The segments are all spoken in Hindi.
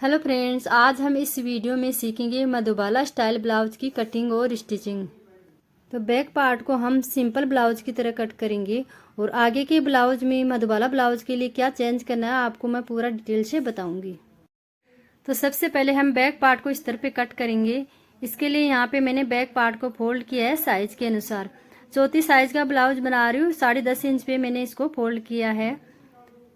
हेलो फ्रेंड्स, आज हम इस वीडियो में सीखेंगे मधुबाला स्टाइल ब्लाउज की कटिंग और स्टिचिंग। तो बैक पार्ट को हम सिंपल ब्लाउज की तरह कट करेंगे और आगे के ब्लाउज में मधुबाला ब्लाउज के लिए क्या चेंज करना है आपको मैं पूरा डिटेल से बताऊंगी। तो सबसे पहले हम बैक पार्ट को इस तरह पे कट करेंगे। इसके लिए यहाँ पे मैंने बैक पार्ट को फोल्ड किया है साइज के अनुसार। चौथी साइज का ब्लाउज बना रही हूँ, 10.5 इंच पे मैंने इसको फोल्ड किया है।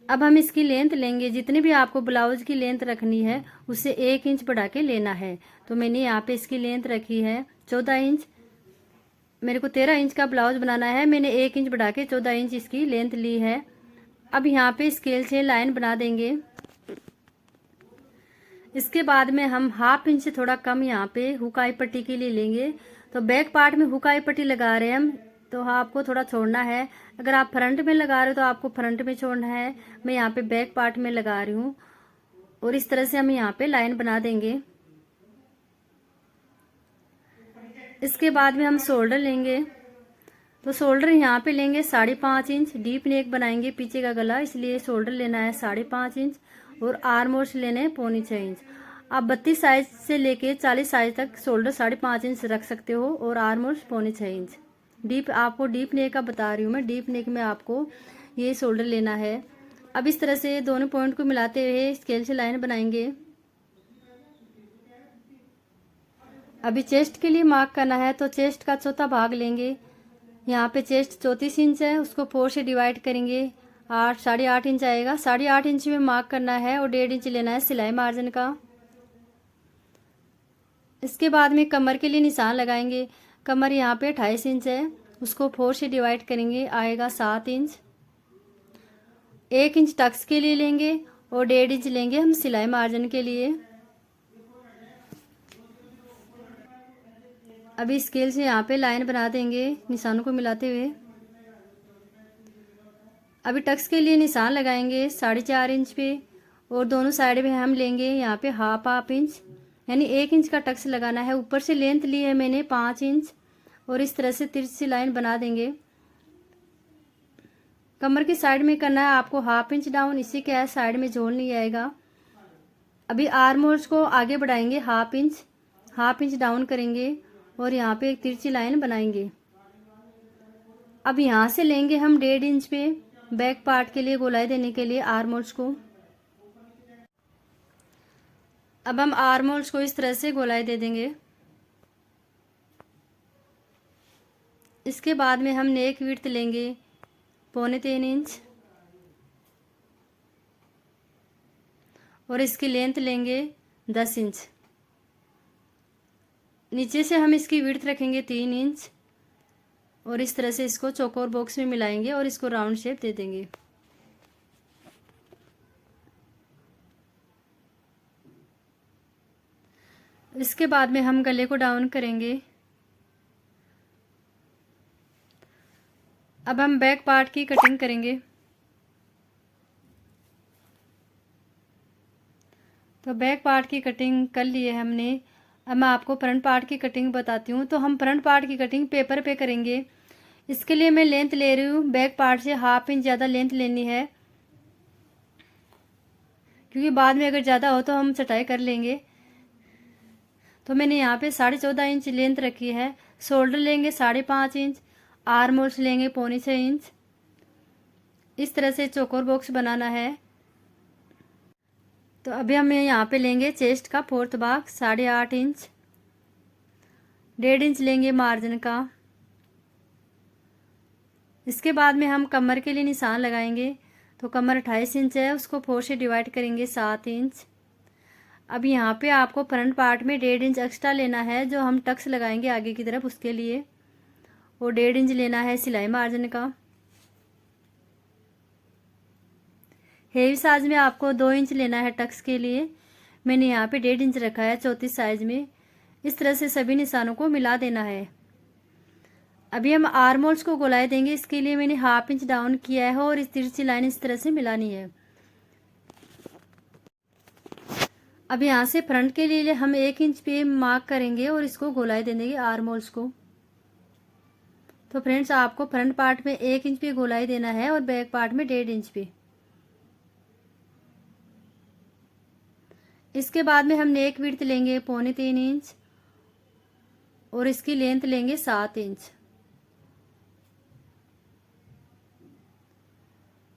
अब हम इसकी लेंथ लेंगे, जितनी भी आपको ब्लाउज की लेंथ रखनी है उससे 1 इंच बढ़ा के लेना है। तो मैंने यहाँ पे इसकी लेंथ रखी है 14 इंच। मेरे को 13 इंच का ब्लाउज बनाना है, मैंने 1 इंच बढ़ा के 14 इंच इसकी लेंथ ली है। अब यहाँ पे स्केल से लाइन बना देंगे। इसके बाद में हम हाफ इंच से थोड़ा कम यहाँ पे हुकाई पट्टी के लिए लेंगे। तो बैक पार्ट में हुकाई पट्टी लगा रहे हैं हम, तो आपको थोड़ा छोड़ना है। अगर आप फ्रंट में लगा रहे हो तो आपको फ्रंट में छोड़ना है। मैं यहाँ पे बैक पार्ट में लगा रही हूँ और इस तरह से हम यहाँ पे लाइन बना देंगे। इसके बाद में हम शोल्डर लेंगे। तो शोल्डर यहाँ पे लेंगे 5.5 इंच। डीप नेक बनाएंगे पीछे का गला, इसलिए शोल्डर लेना है 5.5 इंच और आर्म होल्स लेने हैं 1.25 इंच। आप 32 साइज से लेके 40 साइज तक शोल्डर 5.5 इंच रख सकते हो और आर्म होल्स 1.25 इंच। डीप आपको डीप नेक का बता रही हूँ मैं, डीप नेक में आपको ये शोल्डर लेना है। अब इस तरह से दोनों पॉइंट को मिलाते हुए स्केल से लाइन बनाएंगे। अभी चेस्ट के लिए मार्क करना है, तो चेस्ट का चौथा भाग लेंगे। यहाँ पे चेस्ट 34 इंच है, उसको 4 से डिवाइड करेंगे, 8.5 इंच आएगा। 8.5 इंच में मार्क करना है और 1.5 इंच लेना है सिलाई मार्जिन का। इसके बाद में कमर के लिए निशान लगाएंगे। कमर यहाँ पे 28 इंच है, उसको 4 से डिवाइड करेंगे, आएगा 7 इंच। 1 इंच टक्स के लिए लेंगे और 1.5 इंच लेंगे हम सिलाई मार्जिन के लिए। अभी स्केल से यहाँ पे लाइन बना देंगे निशानों को मिलाते हुए। अभी टक्स के लिए निशान लगाएंगे 4.5 इंच पे और दोनों साइड में हम लेंगे यहाँ पे हाफ इंच, यानी 1 इंच का टक्स लगाना है। ऊपर से लेंथ ली है मैंने 5 इंच और इस तरह से तिरछी लाइन बना देंगे। कमर की साइड में करना है आपको हाफ इंच डाउन, इससे क्या है साइड में झोल नहीं आएगा। अभी आर्म होल्स को आगे बढ़ाएंगे हाफ इंच डाउन करेंगे और यहाँ पे एक तिरछी लाइन बनाएंगे। अब यहाँ से लेंगे हम 1.5 इंच पे बैक पार्ट के लिए गोलाई देने के लिए आर्म होल्स को। अब हम आर्म होल्स को इस तरह से गोलाई दे देंगे। इसके बाद में हम नेक विड्थ लेंगे 3.25 इंच और इसकी लेंथ लेंगे 10 इंच। नीचे से हम इसकी विड्थ रखेंगे 3 इंच और इस तरह से इसको चौकोर बॉक्स में मिलाएंगे और इसको राउंड शेप दे देंगे। इसके बाद में हम गले को डाउन करेंगे। अब हम बैक पार्ट की कटिंग करेंगे। तो बैक पार्ट की कटिंग कर ली है हमने। अब मैं आपको फ्रंट पार्ट की कटिंग बताती हूँ। तो हम फ्रंट पार्ट की कटिंग पेपर पे करेंगे। इसके लिए मैं लेंथ ले रही हूँ बैक पार्ट से हाफ इंच ज़्यादा लेंथ लेनी है, क्योंकि बाद में अगर ज़्यादा हो तो हम चटाई कर लेंगे। तो मैंने यहाँ पे 14.5 इंच लेंथ रखी है। शोल्डर लेंगे 5.5 इंच, आर्म होल्स लेंगे 1.25 इंच। इस तरह से चौकोर बॉक्स बनाना है। तो अभी हम यहाँ पे लेंगे चेस्ट का 4th भाग 8.5 इंच, 1.5 इंच लेंगे मार्जिन का। इसके बाद में हम कमर के लिए निशान लगाएंगे। तो कमर 28 इंच है, उसको 4 से डिवाइड करेंगे 7 इंच। अब यहाँ पे आपको फ्रंट पार्ट में 1.5 इंच एक्स्ट्रा लेना है, जो हम टक्स लगाएंगे आगे की तरफ उसके लिए, और 1.5 इंच लेना है सिलाई मार्जिन का। हेवी साइज में आपको 2 इंच लेना है टक्स के लिए। मैंने यहाँ पे 1.5 इंच रखा है 34 साइज में। इस तरह से सभी निशानों को मिला देना है। अभी हम आर्म होल्स को गोलाई देंगे। इसके लिए मैंने हाफ इंच डाउन किया है और इस तिरछी लाइन इस तरह से मिलानी है। अब यहाँ से फ्रंट के लिए हम 1 इंच पे मार्क करेंगे और इसको गोलाई दे देंगे आर्म होल्स को। तो फ्रेंड्स, आपको फ्रंट पार्ट में 1 इंच पे गोलाई देना है और बैक पार्ट में 1.5 इंच पे। इसके बाद में हम नेक विड्थ लेंगे 3.25 इंच और इसकी लेंथ लेंगे 7 इंच।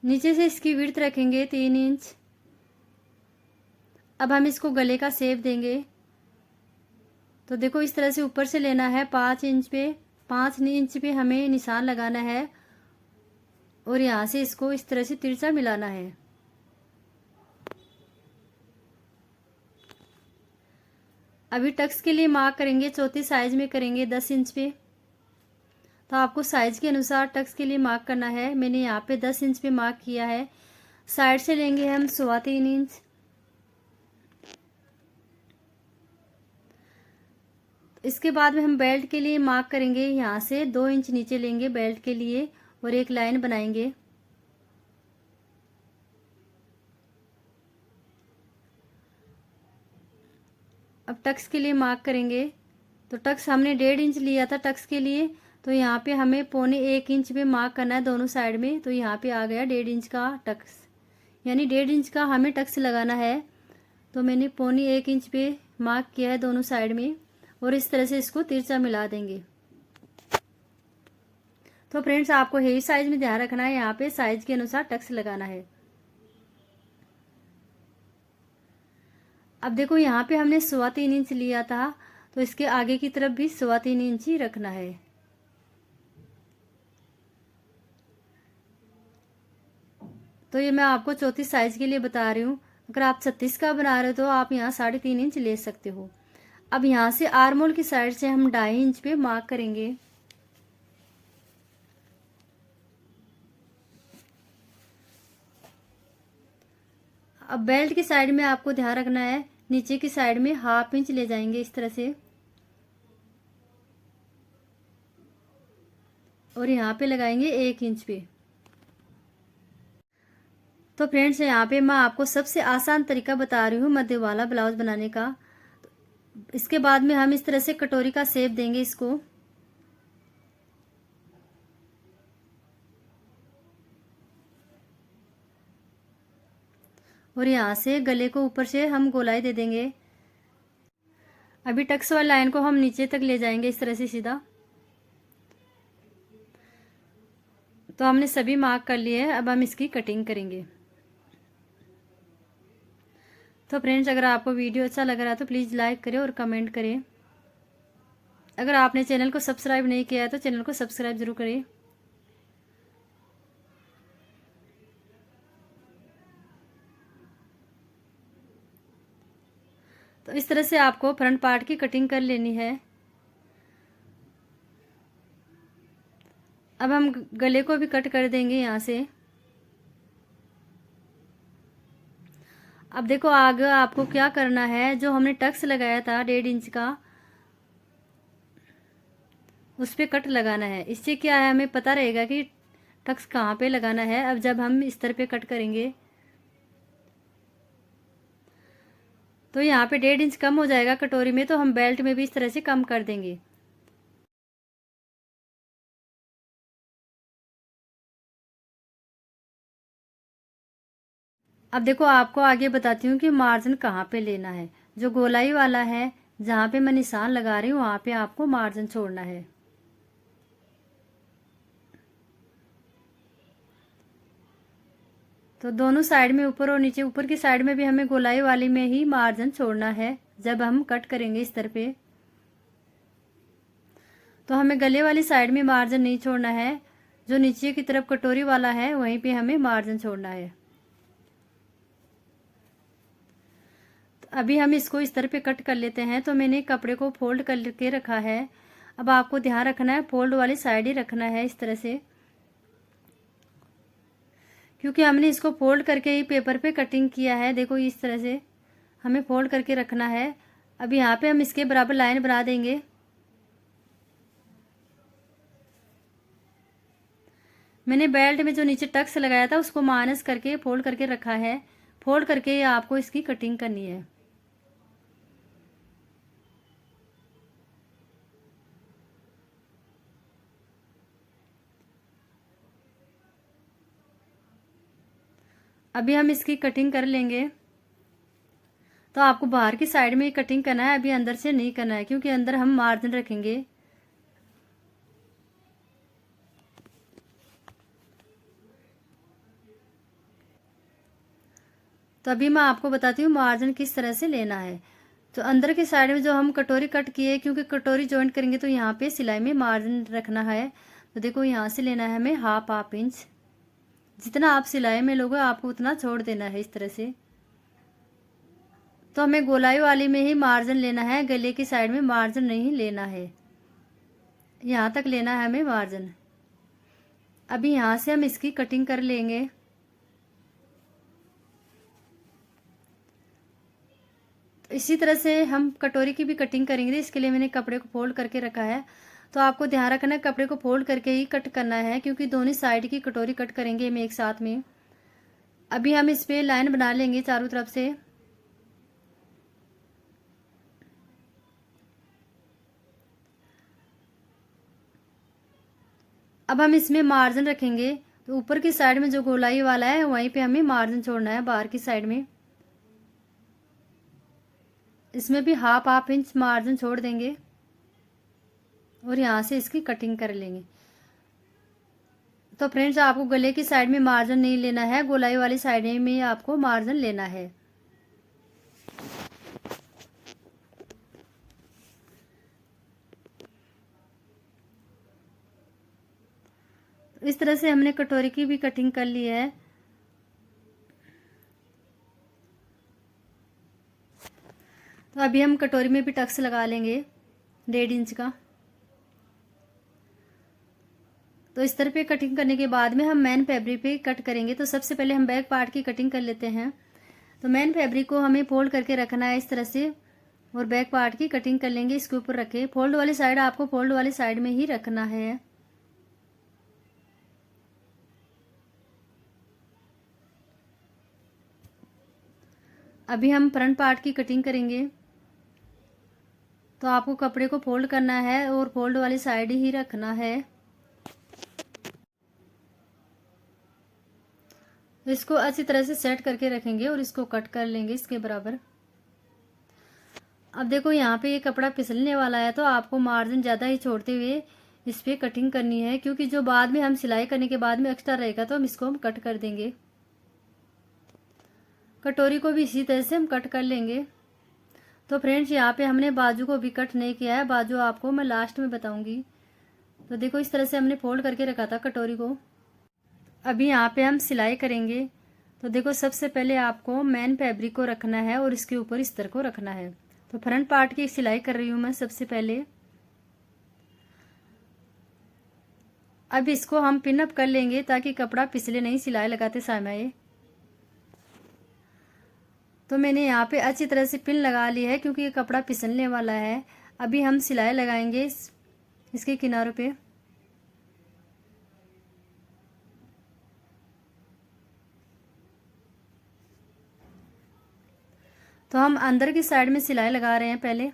नीचे से इसकी विड्थ रखेंगे 3 इंच। अब हम इसको गले का शेप देंगे। तो देखो इस तरह से ऊपर से लेना है 5 इंच पे, 5 इंच पे हमें निशान लगाना है और यहाँ से इसको इस तरह से तिरछा मिलाना है। अभी टक्स के लिए मार्क करेंगे, चौथी साइज में करेंगे 10 इंच पे। तो आपको साइज के अनुसार टक्स के लिए मार्क करना है। मैंने यहाँ पे 10 इंच पे मार्क किया है। साइड से लेंगे हम 3.25 इंच। इसके बाद में हम बेल्ट के लिए मार्क करेंगे, यहाँ से 2 इंच नीचे लेंगे बेल्ट के लिए और एक लाइन बनाएंगे। अब टक्स के लिए मार्क करेंगे। तो टक्स हमने 1.5 इंच लिया था टक्स के लिए, तो यहाँ पे हमें 1.25 इंच पे मार्क करना है दोनों साइड में। तो यहाँ पे आ गया 1.5 इंच का टक्स, यानी 1.5 इंच का हमें टक्स लगाना है। तो मैंने 1.25 इंच पे मार्क किया है दोनों साइड में और इस तरह से इसको तिरछा मिला देंगे। तो फ्रेंड्स आपको हेवी साइज में ध्यान रखना है, यहाँ पे साइज के अनुसार टक्स लगाना है। अब देखो यहाँ पे हमने 3.25 इंच लिया था, तो इसके आगे की तरफ भी 3.25 इंच ही रखना है। तो ये मैं आपको चौथी साइज के लिए बता रही हूँ। अगर आप 36 का बना रहे हो तो आप यहाँ 3.5 इंच ले सकते हो। अब यहाँ से आर्म होल की साइड से हम 2.5 इंच पे मार्क करेंगे। अब बेल्ट की साइड में आपको ध्यान रखना है, नीचे की साइड में 1/2 इंच ले जाएंगे इस तरह से और यहाँ पे लगाएंगे 1 इंच पे। तो फ्रेंड्स यहाँ पे मैं आपको सबसे आसान तरीका बता रही हूँ मध्य वाला ब्लाउज बनाने का। इसके बाद में हम इस तरह से कटोरी का शेप देंगे इसको। और यहाँ से गले को ऊपर से हम गोलाई दे देंगे। अभी टक्स वाली लाइन को हम नीचे तक ले जाएंगे इस तरह से सीधा। तो हमने सभी मार्क कर लिए हैं, अब हम इसकी कटिंग करेंगे। तो फ्रेंड्स अगर आपको वीडियो अच्छा लग रहा है तो प्लीज़ लाइक करें और कमेंट करें। अगर आपने चैनल को सब्सक्राइब नहीं किया है तो चैनल को सब्सक्राइब जरूर करें। तो इस तरह से आपको फ्रंट पार्ट की कटिंग कर लेनी है। अब हम गले को भी कट कर देंगे यहाँ से। अब देखो आगे आपको क्या करना है, जो हमने टक्स लगाया था 1.5 इंच का, उस पे कट लगाना है। इससे क्या है, हमें पता रहेगा कि टक्स कहाँ पे लगाना है। अब जब हम इस तरह पे कट करेंगे तो यहाँ पे 1.5 इंच कम हो जाएगा कटोरी में, तो हम बेल्ट में भी इस तरह से कम कर देंगे। अब देखो आपको आगे बताती हूँ कि मार्जिन कहाँ पे लेना है। जो गोलाई वाला है, जहाँ पे मैं निशान लगा रही हूँ वहाँ पे आपको मार्जिन छोड़ना है। तो दोनों साइड में ऊपर और नीचे, ऊपर की साइड में भी हमें गोलाई वाली में ही मार्जिन छोड़ना है जब हम कट करेंगे इस तरह पे। तो हमें गले वाली साइड में मार्जिन नहीं छोड़ना है, जो नीचे की तरफ कटोरी वाला है वहीं पे हमें मार्जिन छोड़ना है। तो अभी हम इसको इस तरह पे कट कर लेते हैं। तो मैंने कपड़े को फोल्ड करके रखा है। अब आपको ध्यान रखना है फोल्ड वाली साइड ही रखना है इस तरह से, क्योंकि हमने इसको फोल्ड करके ही पेपर पे कटिंग किया है। देखो इस तरह से हमें फोल्ड करके रखना है। अब यहाँ पे हम इसके बराबर लाइन बना देंगे। मैंने बेल्ट में जो नीचे टक्स लगाया था उसको माइनस करके फोल्ड करके रखा है। फोल्ड करके आपको इसकी कटिंग करनी है। अभी हम इसकी कटिंग कर लेंगे। तो आपको बाहर की साइड में कटिंग करना है, अभी अंदर से नहीं करना है, क्योंकि अंदर हम मार्जिन रखेंगे। तो अभी मैं आपको बताती हूँ मार्जिन किस तरह से लेना है। तो अंदर की साइड में जो हम कटोरी कट किए, क्योंकि कटोरी जॉइंट करेंगे तो यहाँ पे सिलाई में मार्जिन रखना है। तो देखो यहाँ से लेना है हमें हाफ इंच। जितना आप सिलाई में लोगे आपको उतना छोड़ देना है इस तरह से। तो हमें गोलाई वाली में ही मार्जिन लेना है, गले की साइड में मार्जिन नहीं लेना है। यहाँ तक लेना है हमें मार्जिन। अभी यहाँ से हम इसकी कटिंग कर लेंगे। तो इसी तरह से हम कटोरी की भी कटिंग करेंगे। इसके लिए मैंने कपड़े को फोल्ड करके रखा है। तो आपको ध्यान रखना है कपड़े को फोल्ड करके ही कट करना है, क्योंकि दोनों साइड की कटोरी कट करेंगे हम एक साथ में। अभी हम इस पे लाइन बना लेंगे चारों तरफ से। अब हम इसमें मार्जिन रखेंगे। तो ऊपर की साइड में जो गोलाई वाला है वहीं पे हमें मार्जिन छोड़ना है, बाहर की साइड में। इसमें भी हाफ इंच मार्जिन छोड़ देंगे और यहाँ से इसकी कटिंग कर लेंगे। तो फ्रेंड्स, आपको गले की साइड में मार्जिन नहीं लेना है, गोलाई वाली साइड में आपको मार्जिन लेना है। इस तरह से हमने कटोरी की भी कटिंग कर ली है। तो अभी हम कटोरी में भी टक्स लगा लेंगे 1.5 इंच का। तो इस तरह पे कटिंग करने के बाद में हम मेन फैब्रिक पे कट करेंगे। तो सबसे पहले हम बैक पार्ट की कटिंग कर लेते हैं। तो मेन फैब्रिक को हमें फोल्ड करके रखना है इस तरह से, और बैक पार्ट की कटिंग कर लेंगे। इसके ऊपर रखे फोल्ड वाली साइड आपको फोल्ड वाली साइड में ही रखना है। अभी हम फ्रंट पार्ट की कटिंग करेंगे। तो आपको कपड़े को फोल्ड करना है और फोल्ड वाली साइड ही रखना है। इसको अच्छी तरह से सेट करके रखेंगे और इसको कट कर लेंगे इसके बराबर। अब देखो यहाँ पे ये कपड़ा फिसलने वाला है, तो आपको मार्जिन ज़्यादा ही छोड़ते हुए इस पे कटिंग करनी है, क्योंकि जो बाद में हम सिलाई करने के बाद में एक्स्ट्रा रहेगा तो हम इसको कट कर देंगे। कटोरी को भी इसी तरह से हम कट कर लेंगे। तो फ्रेंड्स, यहाँ पे हमने बाजू को भी कट नहीं किया है, बाजू आपको मैं लास्ट में बताऊंगी। तो देखो इस तरह से हमने फोल्ड करके रखा था कटोरी को। अभी यहाँ पे हम सिलाई करेंगे। तो देखो सबसे पहले आपको मेन फैब्रिक को रखना है और इसके ऊपर अस्तर को रखना है। तो फ्रंट पार्ट की सिलाई कर रही हूँ मैं सबसे पहले। अब इसको हम पिन अप कर लेंगे ताकि कपड़ा पिछले नहीं सिलाई लगाते समय। तो मैंने यहाँ पे अच्छी तरह से पिन लगा ली है, क्योंकि ये कपड़ा फिसलने वाला है। अभी हम सिलाई लगाएंगे इसके किनारों पे। तो हम अंदर की साइड में सिलाई लगा रहे हैं पहले।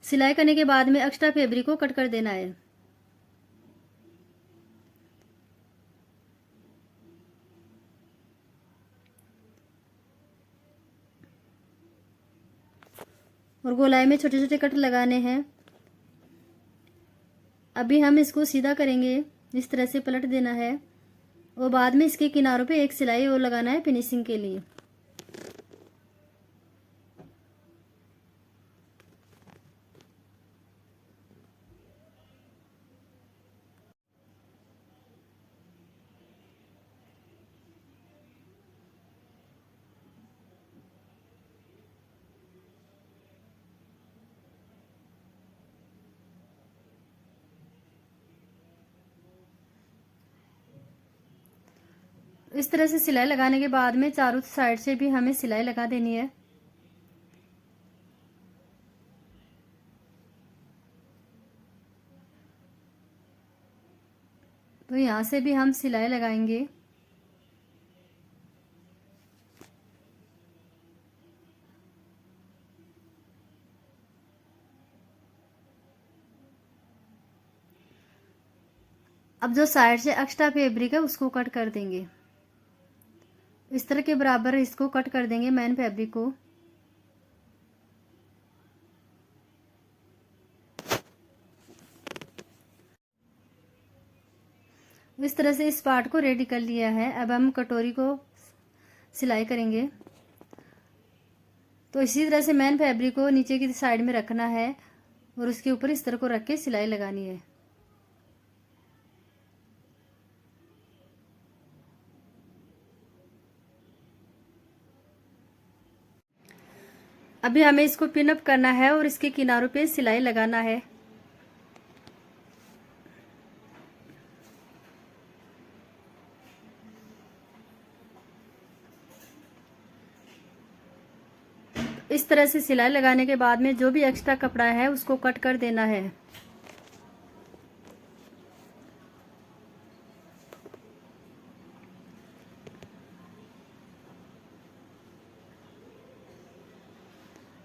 सिलाई करने के बाद में एक्स्ट्रा फैब्रिक को कट कर देना है। और गोलाई में छोटे छोटे कट लगाने हैं। अभी हम इसको सीधा करेंगे, इस तरह से पलट देना है और बाद में इसके किनारों पे एक सिलाई और लगाना है फिनिशिंग के लिए। इस तरह से सिलाई लगाने के बाद में चारों साइड से भी हमें सिलाई लगा देनी है। तो यहाँ से भी हम सिलाई लगाएंगे। अब जो साइड से एक्स्ट्रा फैब्रिक है उसको कट कर देंगे। इस तरह के बराबर इसको कट कर देंगे मेन फैब्रिक को। इस तरह से इस पार्ट को रेडी कर लिया है। अब हम कटोरी को सिलाई करेंगे। तो इसी तरह से मेन फैब्रिक को नीचे की साइड में रखना है और उसके ऊपर इस तरह को रख के सिलाई लगानी है। अभी हमें इसको पिन अप करना है और इसके किनारों पे सिलाई लगाना है। इस तरह से सिलाई लगाने के बाद में जो भी एक्स्ट्रा कपड़ा है उसको कट कर देना है।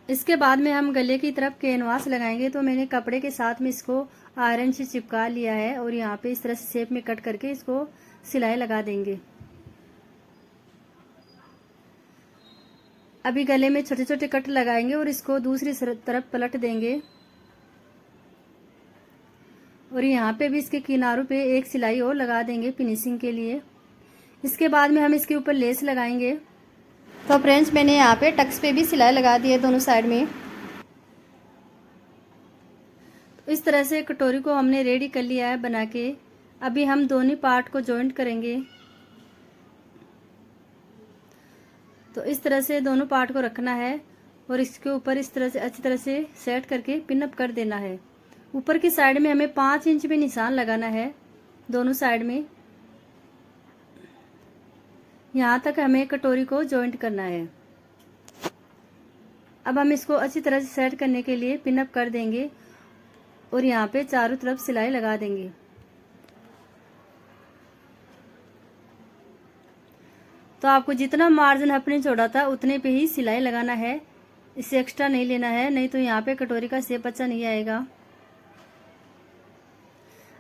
इसके बाद में हम गले की तरफ कैनवास लगाएंगे। तो मैंने कपड़े के साथ में इसको आयरन से चिपका लिया है और यहाँ पे इस तरह से शेप में कट करके इसको सिलाई लगा देंगे। अभी गले में छोटे छोटे कट लगाएंगे और इसको दूसरी तरफ पलट देंगे और यहाँ पे भी इसके किनारों पे एक सिलाई और लगा देंगे फिनिशिंग के लिए। इसके बाद में हम इसके ऊपर लेस लगाएंगे। तो फ्रेंड्स मैंने यहाँ पे टक्स पे भी सिलाई लगा दी है दोनों साइड में। तो इस तरह से कटोरी को हमने रेडी कर लिया है बना के। अभी हम दोनों पार्ट को जॉइंट करेंगे। तो इस तरह से दोनों पार्ट को रखना है और इसके ऊपर इस तरह से अच्छी तरह से सेट करके पिन अप कर देना है। ऊपर की साइड में हमें 5 इंच पे निशान लगाना है दोनों साइड में। यहाँ तक हमें कटोरी को जॉइंट करना है। अब हम इसको अच्छी तरह से सेट करने के लिए पिन अप कर देंगे और यहाँ पे चारों तरफ सिलाई लगा देंगे। तो आपको जितना मार्जिन अपने छोड़ा था उतने पे ही सिलाई लगाना है, इससे एक्स्ट्रा नहीं लेना है, नहीं तो यहाँ पे कटोरी का शेप अच्छा नहीं आएगा।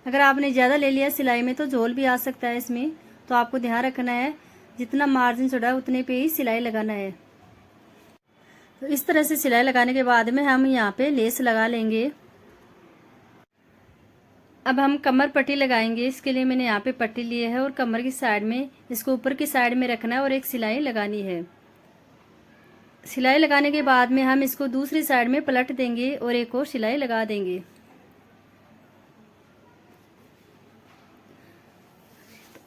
अगर आपने ज़्यादा ले लिया सिलाई में तो झोल भी आ सकता है इसमें। तो आपको ध्यान रखना है जितना मार्जिन छोड़ा उतने पे ही सिलाई लगाना है। तो इस तरह से सिलाई लगाने के बाद में हम यहाँ पे लेस लगा लेंगे। अब हम कमर पट्टी लगाएंगे। इसके लिए मैंने यहाँ पे पट्टी ली है और कमर की साइड में इसको ऊपर की साइड में रखना है और एक सिलाई लगानी है। सिलाई लगाने के बाद में हम इसको दूसरी साइड में पलट देंगे और एक और सिलाई लगा देंगे।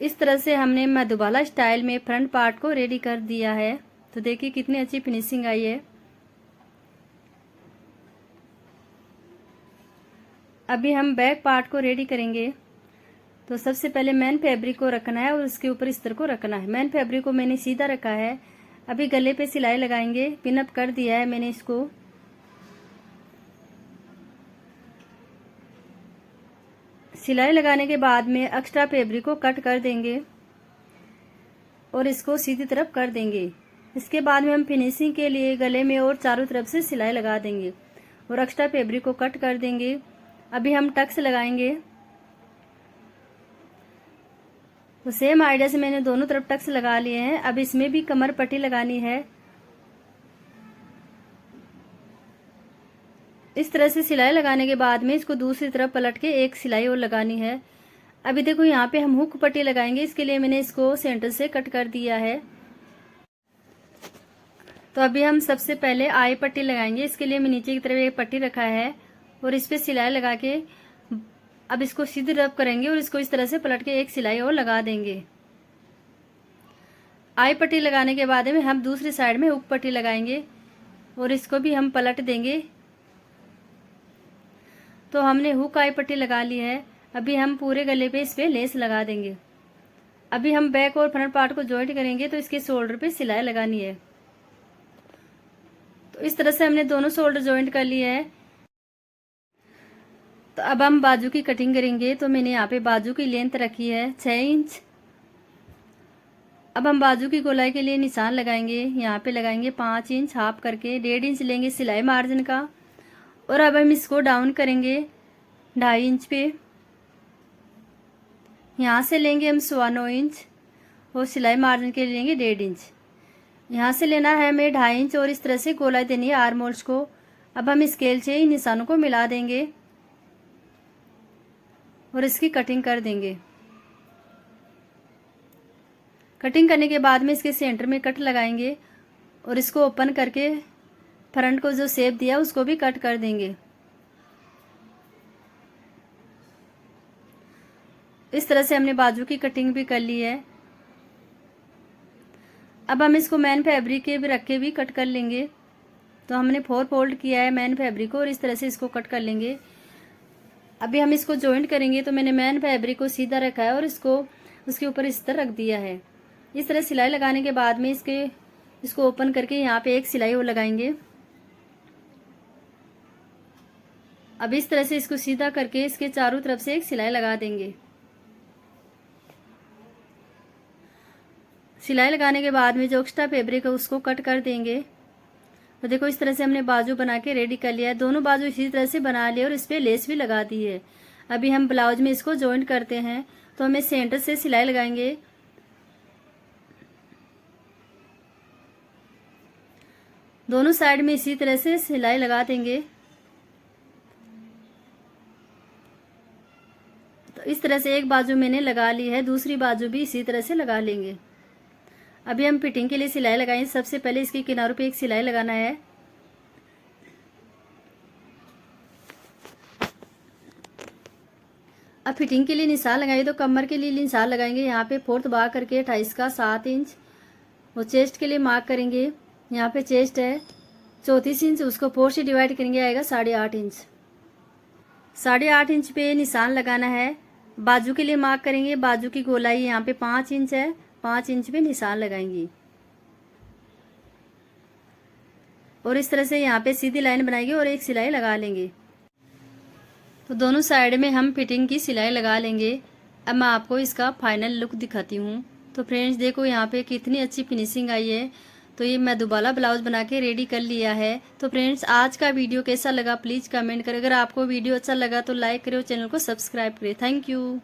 इस तरह से हमने मधुबाला स्टाइल में फ्रंट पार्ट को रेडी कर दिया है। तो देखिए कितनी अच्छी फिनिशिंग आई है। अभी हम बैक पार्ट को रेडी करेंगे। तो सबसे पहले मेन फैब्रिक को रखना है और उसके ऊपर इस तरह को रखना है। मेन फैब्रिक को मैंने सीधा रखा है। अभी गले पे सिलाई लगाएंगे। पिन अप कर दिया है मैंने इसको। सिलाई लगाने के बाद में एक्स्ट्रा फैब्रिक को कट कर देंगे और इसको सीधी तरफ कर देंगे। इसके बाद में हम फिनिशिंग के लिए गले में और चारों तरफ से सिलाई लगा देंगे और एक्स्ट्रा फैब्रिक को कट कर देंगे। अभी हम टक्स लगाएंगे। तो सेम आइडिया से मैंने दोनों तरफ टक्स लगा लिए हैं। अब इसमें भी कमर पट्टी लगानी है। इस तरह से सिलाई लगाने के बाद में इसको दूसरी तरफ पलट के एक सिलाई और लगानी है। अभी देखो यहाँ पे हम हुक पट्टी लगाएंगे। इसके लिए मैंने इसको सेंटर से कट कर दिया है। तो अभी हम सबसे पहले आई पट्टी लगाएंगे। इसके लिए मैं नीचे की तरफ एक पट्टी रखा है और इस पे सिलाई लगा के अब इसको सीधी रब करेंगे और इसको इस तरह से पलट के एक सिलाई और लगा देंगे। आई पट्टी लगाने के बाद में हम दूसरी साइड में हुक पट्टी लगाएंगे और इसको भी हम पलट देंगे। तो हमने हुक आई पट्टी लगा ली है। अभी हम पूरे गले पे इस पे लेस लगा देंगे। अभी हम बैक और फ्रंट पार्ट को जॉइंट करेंगे तो इसके शोल्डर पे सिलाई लगानी है। तो इस तरह से हमने दोनों शोल्डर जॉइंट कर लिए है। तो अब हम बाजू की कटिंग करेंगे। तो मैंने यहाँ पे बाजू की लेंथ रखी है 6 इंच। अब हम बाजू की गोलाई के लिए निशान लगाएंगे। यहाँ पे लगाएंगे 5 इंच हाफ करके, 1.5 इंच लेंगे सिलाई मार्जिन का और अब हम इसको डाउन करेंगे 2.5 इंच पे। यहाँ से लेंगे हम 9.25 इंच और सिलाई मार्जिन के लिए लेंगे 1.5 इंच। यहाँ से लेना है हमें 2.5 इंच और इस तरह से गोलाई देनी है आर्म होल्स को। अब हम स्केल से इन निशानों को मिला देंगे और इसकी कटिंग कर देंगे। कटिंग करने के बाद में इसके सेंटर में कट लगाएंगे और इसको ओपन करके फ्रंट को जो शेप दिया उसको भी कट कर देंगे। इस तरह से हमने बाजू की कटिंग भी कर ली है। अब हम इसको मैन फैब्रिक के भी रख के भी कट कर लेंगे। तो हमने 4 फोल्ड किया है मैन फैब्रिक को और इस तरह से इसको कट कर लेंगे। अभी हम इसको जॉइंट करेंगे तो मैंने मैन फैब्रिक को सीधा रखा है और इसको उसके ऊपर इस तरह रख दिया है। इस तरह सिलाई लगाने के बाद में इसको ओपन करके यहाँ पे एक सिलाई और लगाएंगे। अब इस तरह से इसको सीधा करके इसके चारों तरफ से एक सिलाई लगा देंगे। सिलाई लगाने के बाद में जो एक्स्ट्रा फैब्रिक है उसको कट कर देंगे। तो देखो इस तरह से हमने बाजू बना के रेडी कर लिया है। दोनों बाजू इसी तरह से बना लिए और इस पर लेस भी लगा दी है। अभी हम ब्लाउज में इसको जॉइंट करते हैं। तो हमें सेंटर से सिलाई लगाएंगे। दोनों साइड में इसी तरह से सिलाई लगा देंगे। तो इस तरह से एक बाजू मैंने लगा ली है, दूसरी बाजू भी इसी तरह से लगा लेंगे। अभी हम फिटिंग के लिए सिलाई लगाएंगे। सबसे पहले इसके किनारों पे एक सिलाई लगाना है। अब फिटिंग के लिए निशान लगाएंगे तो कमर के लिए निशान लगाएंगे। यहाँ पे 4th भाग करके 28 का 7 इंच और चेस्ट के लिए मार्क करेंगे। यहाँ पे चेस्ट है 34 इंच, उसको 4 से डिवाइड करेंगे, आएगा 8.5 इंच। 8.5 इंच पे निशान लगाना है। बाजू के लिए मार्क करेंगे। बाजू की गोलाई यहाँ पे 5 इंच है, 5 इंच पे निशान लगाएंगी और इस तरह से यहाँ पे सीधी लाइन बनाएंगे और एक सिलाई लगा लेंगे। तो दोनों साइड में हम फिटिंग की सिलाई लगा लेंगे। अब मैं आपको इसका फाइनल लुक दिखाती हूँ। तो फ्रेंड्स देखो यहाँ पे कितनी अच्छी फिनिशिंग आई है। तो ये मैं दोबारा ब्लाउज बना के रेडी कर लिया है। तो फ्रेंड्स आज का वीडियो कैसा लगा प्लीज़ कमेंट करें। अगर आपको वीडियो अच्छा लगा तो लाइक करें और चैनल को सब्सक्राइब करें। Thank you.